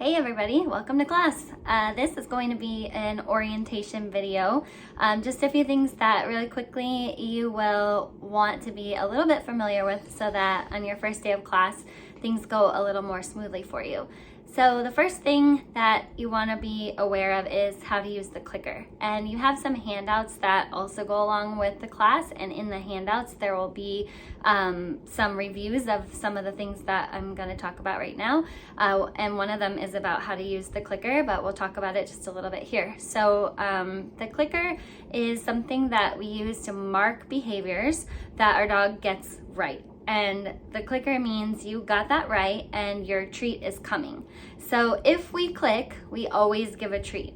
Hey everybody, welcome to class. This is going to be an orientation video. Just a few things that really quickly you will want to be a little bit familiar with so that on your first day of class, things go a little more smoothly for you. So the first thing that you want to be aware of is how to use the clicker. And you have some handouts that also go along with the class, and in the handouts there will be some reviews of some of the things that I'm going to talk about right now. And one of them is about how to use the clicker, but we'll talk about it just a little bit here. So the clicker is something that we use to mark behaviors that our dog gets right. And the clicker means you got that right and your treat is coming. So if we click, we always give a treat.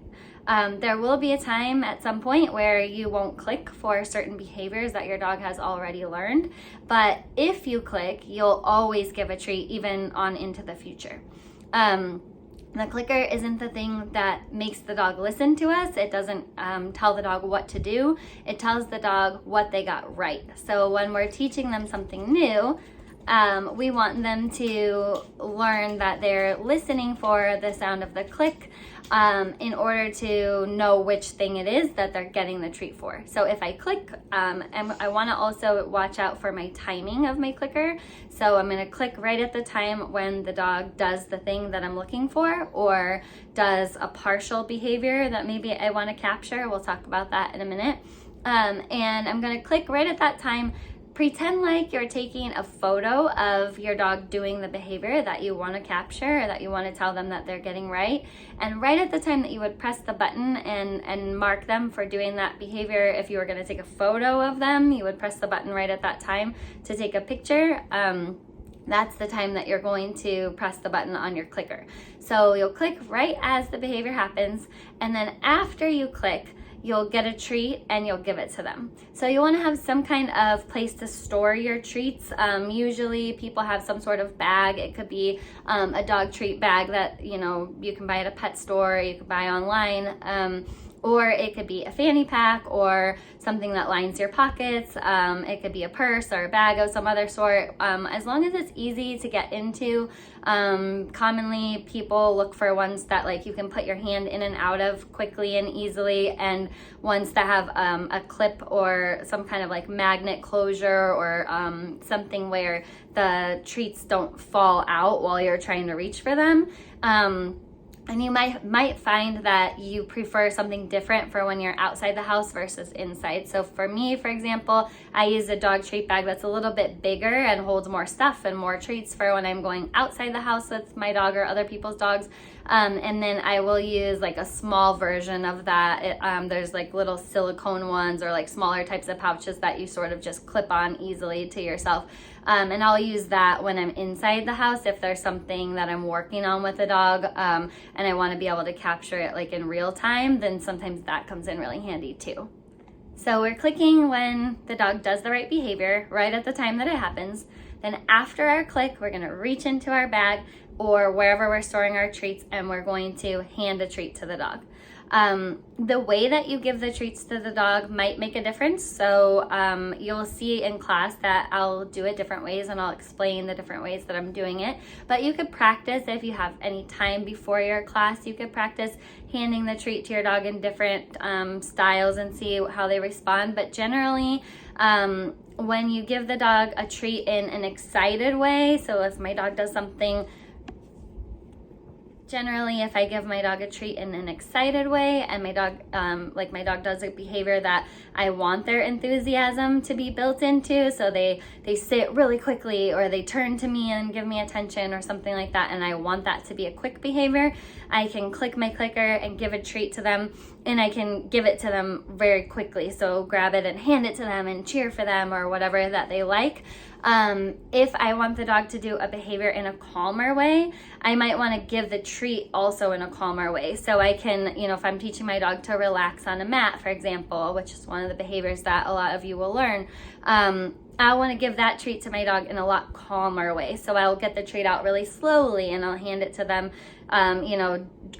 There will be a time at some point where you won't click for certain behaviors that your dog has already learned, but if you click, you'll always give a treat even on into the future. The clicker isn't the thing that makes the dog listen to us. It doesn't tell the dog what to do. It tells the dog what they got right. So when we're teaching them something new, we want them to learn that they're listening for the sound of the click in order to know which thing it is that they're getting the treat for. So if I click, and I want to also watch out for my timing of my clicker. So I'm going to click right at the time when the dog does the thing that I'm looking for or does a partial behavior that maybe I want to capture. We'll talk about that in a minute. And I'm going to click right at that time. Pretend like you're taking a photo of your dog doing the behavior that you want to capture or that you want to tell them that they're getting right. And right at the time that you would press the button and mark them for doing that behavior, if you were going to take a photo of them, you would press the button right at that time to take a picture. That's the time that you're going to press the button on your clicker. So you'll click right as the behavior happens, and then after you click, you'll get a treat and you'll give it to them. So you want to have some kind of place to store your treats. Usually people have some sort of bag. It could be a dog treat bag that you can buy at a pet store, you can buy online. Or it could be a fanny pack or something that lines your pockets. It could be a purse or a bag of some other sort. As long as it's easy to get into, commonly people look for ones that you can put your hand in and out of quickly and easily, and ones that have a clip or some kind of magnet closure or something where the treats don't fall out while you're trying to reach for them. And you might find that you prefer something different for when you're outside the house versus inside. So for me, for example, I use a dog treat bag that's a little bit bigger and holds more stuff and more treats for when I'm going outside the house with my dog or other people's dogs. And then I will use a small version of that. There's little silicone ones or smaller types of pouches that you sort of just clip on easily to yourself. And I'll use that when I'm inside the house if there's something that I'm working on with the dog and I want to be able to capture it in real time, then sometimes that comes in really handy too. So we're clicking when the dog does the right behavior, right at the time that it happens. Then after our click, we're going to reach into our bag or wherever we're storing our treats, and we're going to hand a treat to the dog. The way that you give the treats to the dog might make a difference. So you'll see in class that I'll do it different ways, and I'll explain the different ways that I'm doing it. But you could practice if you have any time before your class. You could practice handing the treat to your dog in different styles and see how they respond. But generally, when you give the dog a treat in an excited way, so if my dog does something, generally, if I give my dog a treat in an excited way and my dog, my dog does a behavior that I want their enthusiasm to be built into, so they sit really quickly or they turn to me and give me attention or something like that, and I want that to be a quick behavior, I can click my clicker and give a treat to them, and I can give it to them very quickly. So grab it and hand it to them and cheer for them or whatever that they like. If I want the dog to do a behavior in a calmer way, I might want to give the treat also in a calmer way. So I can, if I'm teaching my dog to relax on a mat, for example, which is one of the behaviors that a lot of you will learn, I want to give that treat to my dog in a lot calmer way. So I'll get the treat out really slowly and I'll hand it to them,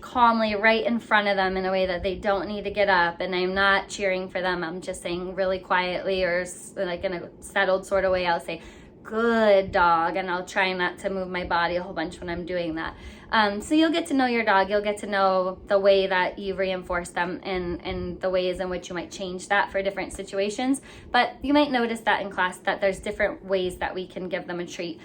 calmly right in front of them in a way that they don't need to get up, and I'm not cheering for them. I'm just saying really quietly or in a settled sort of way. I'll say, good dog, and I'll try not to move my body a whole bunch when I'm doing that. So you'll get to know your dog, you'll get to know the way that you reinforce them and the ways in which you might change that for different situations. But you might notice that in class that there's different ways that we can give them a treat.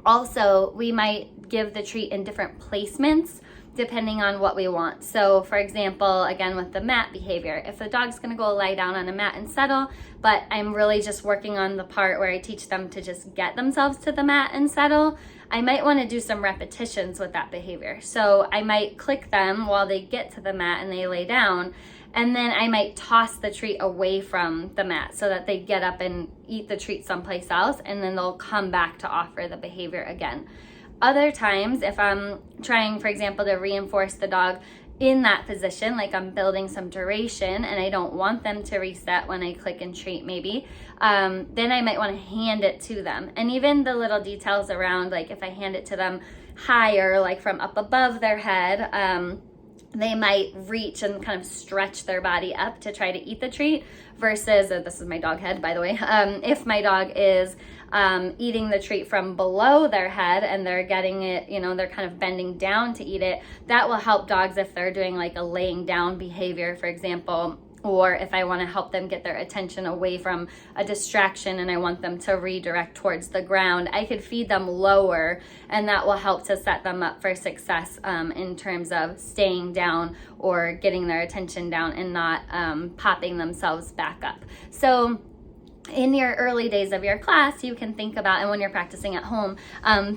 Also, we might give the treat in different placements depending on what we want. So for example, again with the mat behavior, if the dog's gonna go lie down on a mat and settle, but I'm really just working on the part where I teach them to just get themselves to the mat and settle, I might wanna do some repetitions with that behavior. So I might click them while they get to the mat and they lay down, and then I might toss the treat away from the mat so that they get up and eat the treat someplace else, and then they'll come back to offer the behavior again. Other times, if I'm trying, for example, to reinforce the dog in that position, like I'm building some duration and I don't want them to reset when I click and treat maybe, then I might want to hand it to them. And even the little details around, like if I hand it to them higher, like from up above their head, they might reach and kind of stretch their body up to try to eat the treat versus, this is my dog head, by the way, if my dog is eating the treat from below their head and they're getting it, they're kind of bending down to eat it, that will help dogs if they're doing like a laying down behavior, for example, or if I want to help them get their attention away from a distraction and I want them to redirect towards the ground, I could feed them lower, and that will help to set them up for success in terms of staying down or getting their attention down and not popping themselves back up. So in your early days of your class, you can think about, and when you're practicing at home,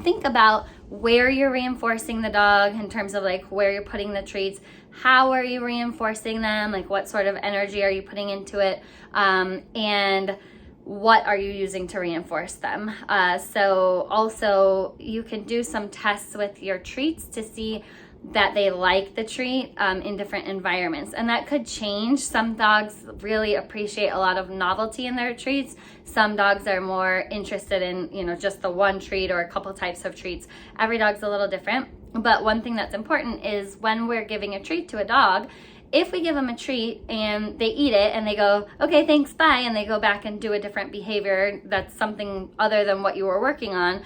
think about where you're reinforcing the dog in terms of like where you're putting the treats, how are you reinforcing them, like what sort of energy are you putting into it, and what are you using to reinforce them. So also you can do some tests with your treats to see that they like the treat in different environments, and that could change. Some dogs really appreciate a lot of novelty in their treats. Some dogs are more interested in just the one treat or a couple types of treats. Every dog's a little different, but one thing that's important is when we're giving a treat to a dog, if we give them a treat and they eat it and they go, okay, thanks, bye, and they go back and do a different behavior that's something other than what you were working on,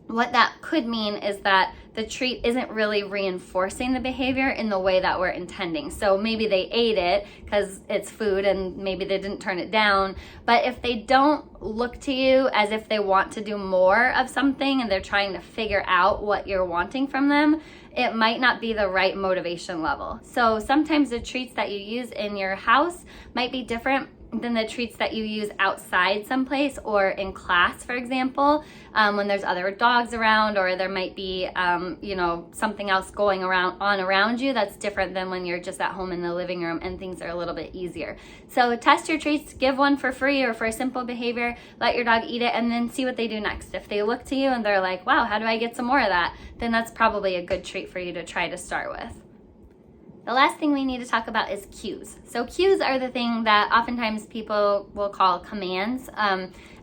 what that could mean is that the treat isn't really reinforcing the behavior in the way that we're intending. So maybe they ate it because it's food and maybe they didn't turn it down. But if they don't look to you as if they want to do more of something and they're trying to figure out what you're wanting from them, it might not be the right motivation level. So sometimes the treats that you use in your house might be different than the treats that you use outside someplace or in class, for example, when there's other dogs around, or there might be something else going around you that's different than when you're just at home in the living room and things are a little bit easier. So test your treats, give one for free or for a simple behavior, let your dog eat it, and then see what they do next. If they look to you and they're like, wow, how do I get some more of that? Then that's probably a good treat for you to try to start with. The last thing we need to talk about is cues. So cues are the thing that oftentimes people will call commands.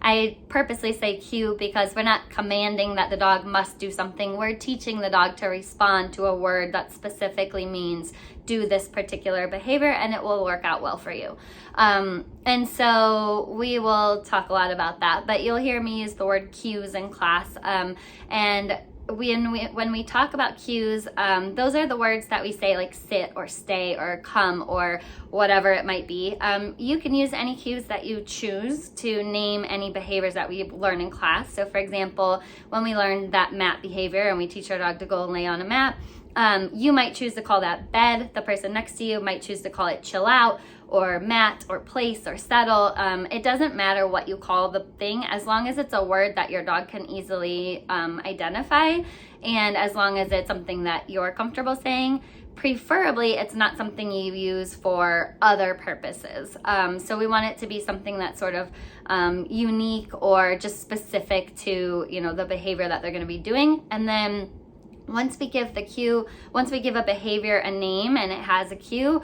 I purposely say cue because we're not commanding that the dog must do something. We're teaching the dog to respond to a word that specifically means do this particular behavior, and it will work out well for you. And so we will talk a lot about that, but you'll hear me use the word cues in class. And when we talk about cues, those are the words that we say, like sit or stay or come or whatever it might be. You can use any cues that you choose to name any behaviors that we learn in class. So for example, when we learn that mat behavior and we teach our dog to go and lay on a mat, you might choose to call that bed. The person next to you might choose to call it chill out or mat or place or settle. It doesn't matter what you call the thing, as long as it's a word that your dog can easily identify, and as long as it's something that you're comfortable saying. Preferably, it's not something you use for other purposes. So we want it to be something that's sort of unique or just specific to the behavior that they're going to be doing. And then once we give a behavior a name and it has a cue,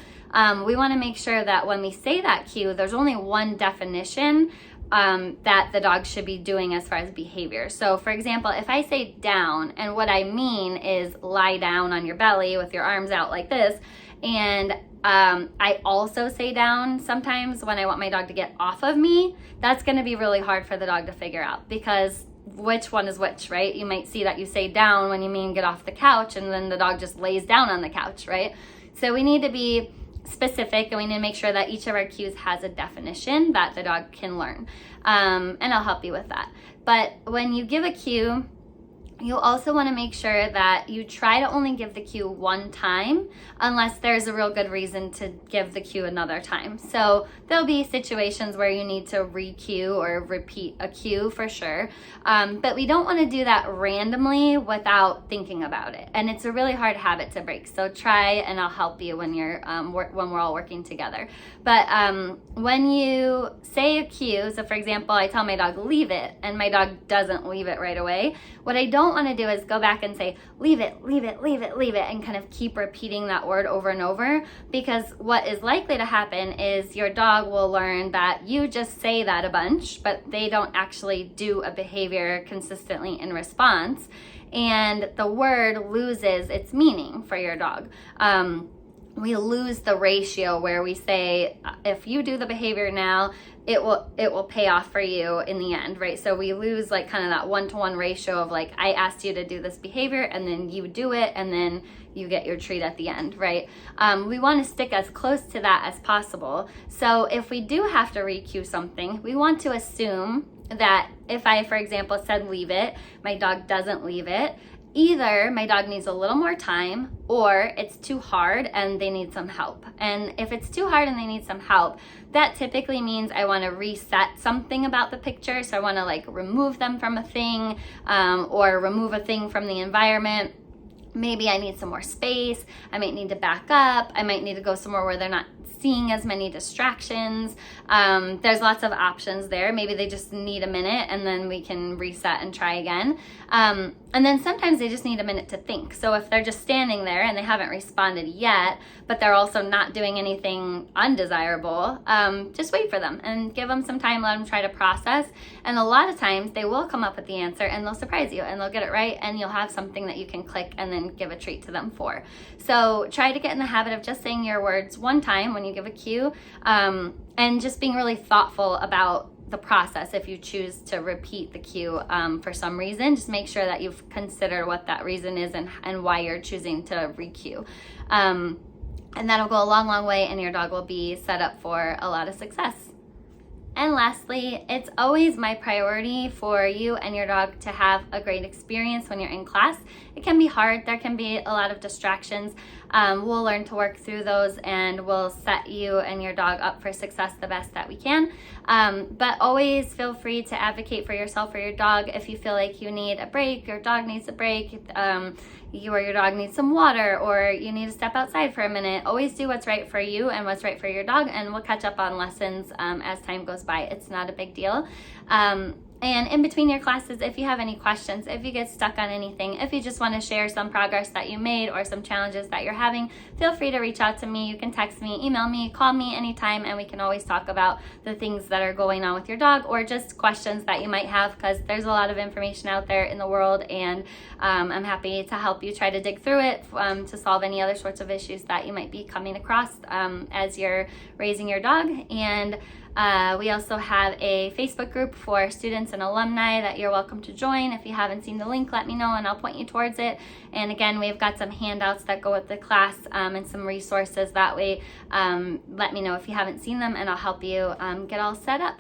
we want to make sure that when we say that cue, there's only one definition that the dog should be doing as far as behavior. So for example, if I say down, and what I mean is lie down on your belly with your arms out like this, and I also say down sometimes when I want my dog to get off of me, that's going to be really hard for the dog to figure out, because which one is which, right? You might see that you say down when you mean get off the couch, and then the dog just lays down on the couch, right? So we need to be specific, and we need to make sure that each of our cues has a definition that the dog can learn. And I'll help you with that. But when you give a cue, you also want to make sure that you try to only give the cue one time unless there's a real good reason to give the cue another time. So there'll be situations where you need to re-cue or repeat a cue for sure. But we don't want to do that randomly without thinking about it. And it's a really hard habit to break. So try, and I'll help you when you're when we're all working together. But when you say a cue, so for example, I tell my dog, leave it, and my dog doesn't leave it right away. What I don't want to do is go back and say, leave it, leave it, leave it, leave it, and kind of keep repeating that word over and over, because what is likely to happen is your dog will learn that you just say that a bunch, but they don't actually do a behavior consistently in response, and the word loses its meaning for your dog. We lose the ratio where we say, if you do the behavior now, it will pay off for you in the end, right? So we lose like kind of that 1-to-1 ratio of like, I asked you to do this behavior and then you do it and then you get your treat at the end, right? We want to stick as close to that as possible. So if we do have to re-cue something, we want to assume that if I, for example, said leave it, my dog doesn't leave it, either my dog needs a little more time or it's too hard and they need some help. And if it's too hard and they need some help, that typically means I want to reset something about the picture. So I want to like remove them from a thing or remove a thing from the environment. Maybe I need some more space. I might need to back up. I might need to go somewhere where they're not seeing as many distractions. There's lots of options there. Maybe they just need a minute and then we can reset and try again. And then sometimes they just need a minute to think. So if they're just standing there and they haven't responded yet, but they're also not doing anything undesirable, just wait for them and give them some time, let them try to process. And a lot of times they will come up with the answer and they'll surprise you and they'll get it right, and you'll have something that you can click and then give a treat to them for. So try to get in the habit of just saying your words one time when you give a cue, and just being really thoughtful about the process. If you choose to repeat the cue for some reason, just make sure that you've considered what that reason is and why you're choosing to re-cue. And that'll go a long, long way, and your dog will be set up for a lot of success. And lastly, it's always my priority for you and your dog to have a great experience when you're in class. It can be hard. There can be a lot of distractions. We'll learn to work through those, and we'll set you and your dog up for success the best that we can. But always feel free to advocate for yourself or your dog if you feel like you need a break, your dog needs a break, you or your dog needs some water, or you need to step outside for a minute. Always do what's right for you and what's right for your dog, and we'll catch up on lessons as time goes by. It's not a big deal. And in between your classes, if you have any questions, if you get stuck on anything, if you just want to share some progress that you made or some challenges that you're having, feel free to reach out to me. You can text me, email me, call me anytime, and we can always talk about the things that are going on with your dog or just questions that you might have, because there's a lot of information out there in the world, and I'm happy to help you try to dig through it to solve any other sorts of issues that you might be coming across as you're raising your dog. And we also have a Facebook group for students and alumni that you're welcome to join. If you haven't seen the link, let me know and I'll point you towards it. And again, we've got some handouts that go with the class and some resources that way. Let me know if you haven't seen them and I'll help you get all set up.